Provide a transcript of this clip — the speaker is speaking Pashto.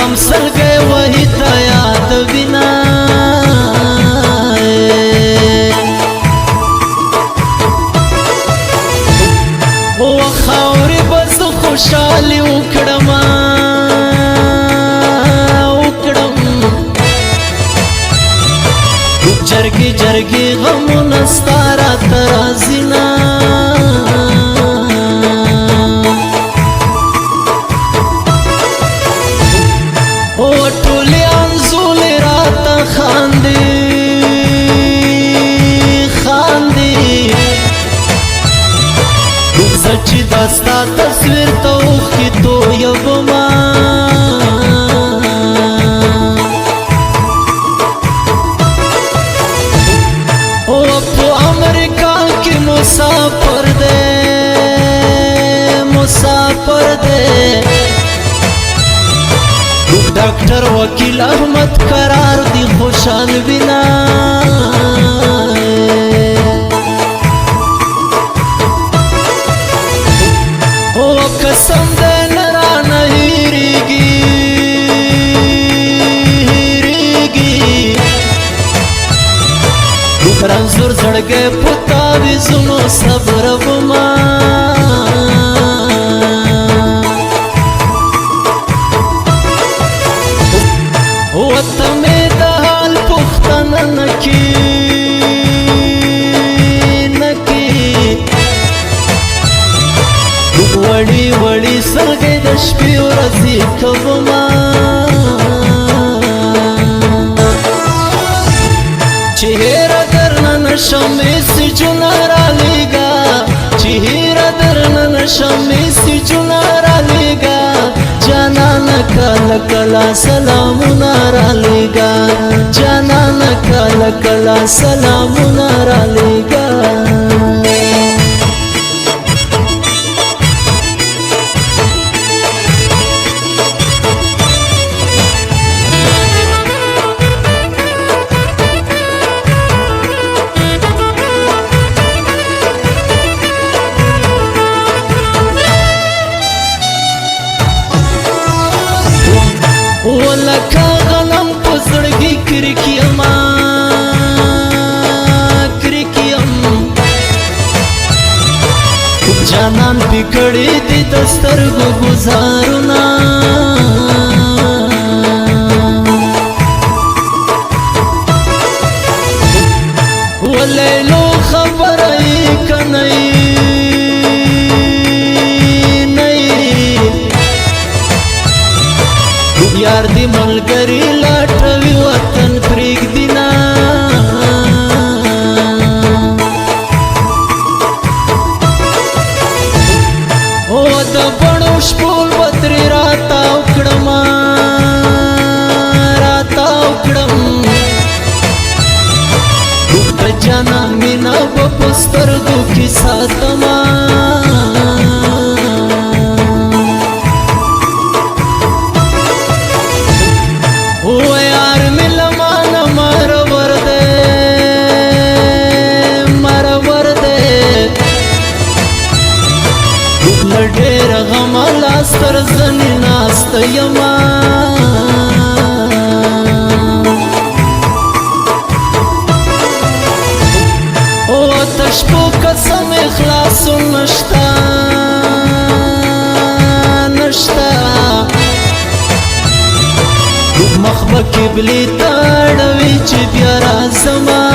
غم سلګي وهي ته یاد وینا او خاورې بس خوشالي وکړم جرګي جرګي غمونه ستاره ترازینا او ټولې انزولې راته خاندي زه چې دا ستا تصویر ته اوښکې تویومه مسافر دے ڈاکٹر وکیل احمد قرار دی خوشحال بنا او قسم دے نرا نہیں ریگی رنزور زڑگے پتاوی زنو صبر بما وطمه د حال پختنه نکی وړي وړي سلګي د شپې ورځې کوما چهره درنه نشمې سجونه را لېږه چهره درنه نشمې سجونه را لېږه جانانه کله کله سلامونه را لېږه جانانه کله کله سلامونه را لېږه ولکه غنم په زړګي کرکیم جانان پکړې دي د سترګو ګزارونه ولیلو خبره یې کنئ یار دی ملګری لاټوي وطن پرېږدینا او د بڼو شپول وترې راتاو کړم د جانان مینا به په سترګو کې ساتمه ډېر غم لاستر زنې ناسته یما او تشپو قسم اخلاصو نشتا مخ به قبلې ته اړوي چې بیا راځمه